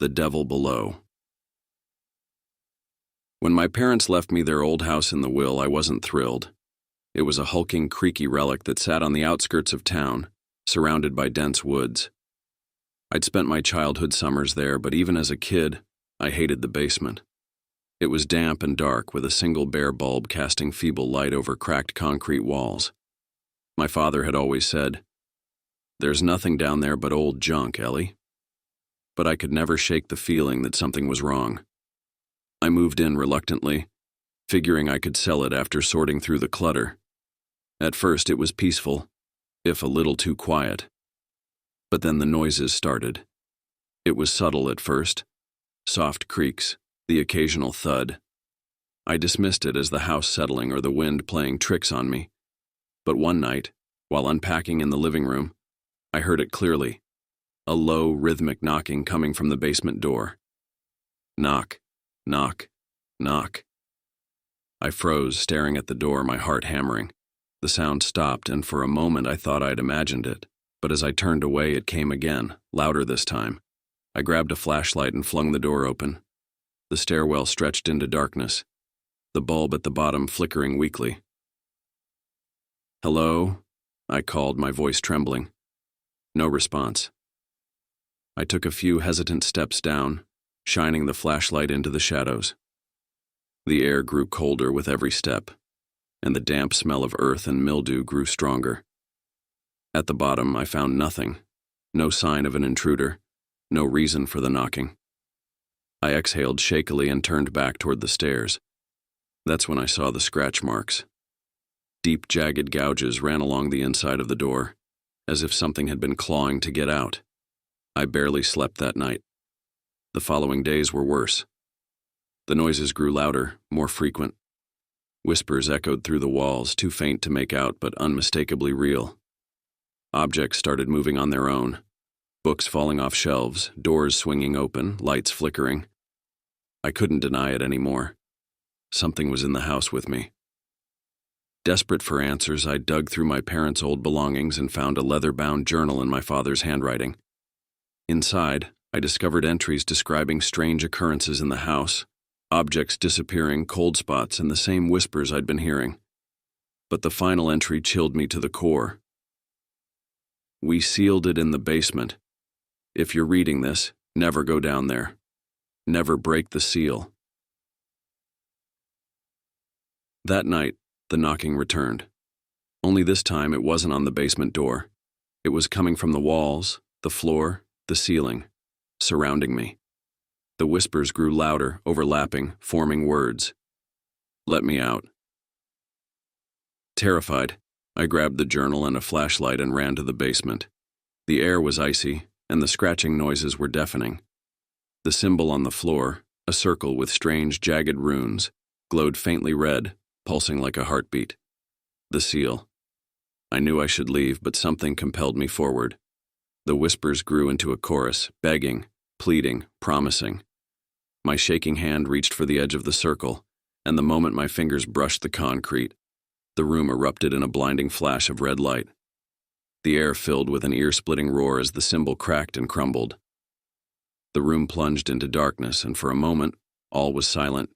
The Devil Below. When my parents left me their old house in the Will, I wasn't thrilled. It was a hulking, creaky relic that sat on the outskirts of town, surrounded by dense woods. I'd spent my childhood summers there, but even as a kid, I hated the basement. It was damp and dark, with a single bare bulb casting feeble light over cracked concrete walls. My father had always said, "There's nothing down there but old junk, Ellie." But I could never shake the feeling that something was wrong. I moved in reluctantly, figuring I could sell it after sorting through the clutter. At first it was peaceful, if a little too quiet. But then the noises started. It was subtle at first, soft creaks, the occasional thud. I dismissed it as the house settling or the wind playing tricks on me. But one night, while unpacking in the living room, I heard it clearly. A low, rhythmic knocking coming from the basement door. Knock, knock, knock. I froze, staring at the door, my heart hammering. The sound stopped, and for a moment I thought I'd imagined it, but as I turned away it came again, louder this time. I grabbed a flashlight and flung the door open. The stairwell stretched into darkness, the bulb at the bottom flickering weakly. "Hello?" I called, my voice trembling. No response. I took a few hesitant steps down, shining the flashlight into the shadows. The air grew colder with every step, and the damp smell of earth and mildew grew stronger. At the bottom, I found nothing, no sign of an intruder, no reason for the knocking. I exhaled shakily and turned back toward the stairs. That's when I saw the scratch marks. Deep, jagged gouges ran along the inside of the door, as if something had been clawing to get out. I barely slept that night. The following days were worse. The noises grew louder, more frequent. Whispers echoed through the walls, too faint to make out but unmistakably real. Objects started moving on their own. Books falling off shelves, doors swinging open, lights flickering. I couldn't deny it anymore. Something was in the house with me. Desperate for answers, I dug through my parents' old belongings and found a leather-bound journal in my father's handwriting. Inside, I discovered entries describing strange occurrences in the house, objects disappearing, cold spots, and the same whispers I'd been hearing. But the final entry chilled me to the core. "We sealed it in the basement. If you're reading this, never go down there. Never break the seal." That night, the knocking returned. Only this time it wasn't on the basement door. It was coming from the walls, the floor, the ceiling, surrounding me. The whispers grew louder, overlapping, forming words. "Let me out." Terrified, I grabbed the journal and a flashlight and ran to the basement. The air was icy, and the scratching noises were deafening. The symbol on the floor, a circle with strange, jagged runes, glowed faintly red, pulsing like a heartbeat. The seal. I knew I should leave, but something compelled me forward. The whispers grew into a chorus, begging, pleading, promising. My shaking hand reached for the edge of the circle, and the moment my fingers brushed the concrete, the room erupted in a blinding flash of red light. The air filled with an ear-splitting roar as the symbol cracked and crumbled. The room plunged into darkness, and for a moment, all was silent.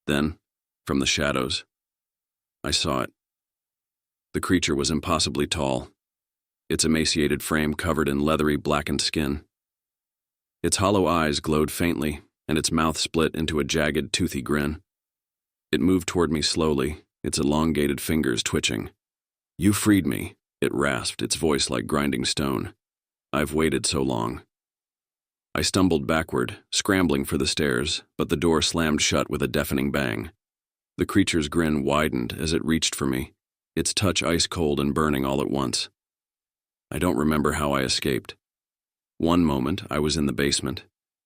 Then, from the shadows, I saw it. The creature was impossibly tall, its emaciated frame covered in leathery, blackened skin. Its hollow eyes glowed faintly, and its mouth split into a jagged, toothy grin. It moved toward me slowly, its elongated fingers twitching. "You freed me," it rasped, its voice like grinding stone. "I've waited so long." I stumbled backward, scrambling for the stairs, but the door slammed shut with a deafening bang. The creature's grin widened as it reached for me, its touch ice-cold and burning all at once. I don't remember how I escaped. One moment, I was in the basement,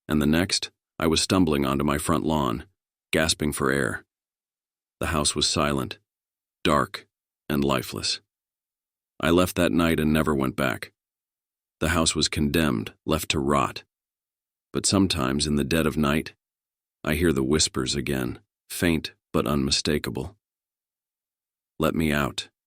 and the next, I was stumbling onto my front lawn, gasping for air. The house was silent, dark, and lifeless. I left that night and never went back. The house was condemned, left to rot. But sometimes, in the dead of night, I hear the whispers again, faint but unmistakable. "Let me out."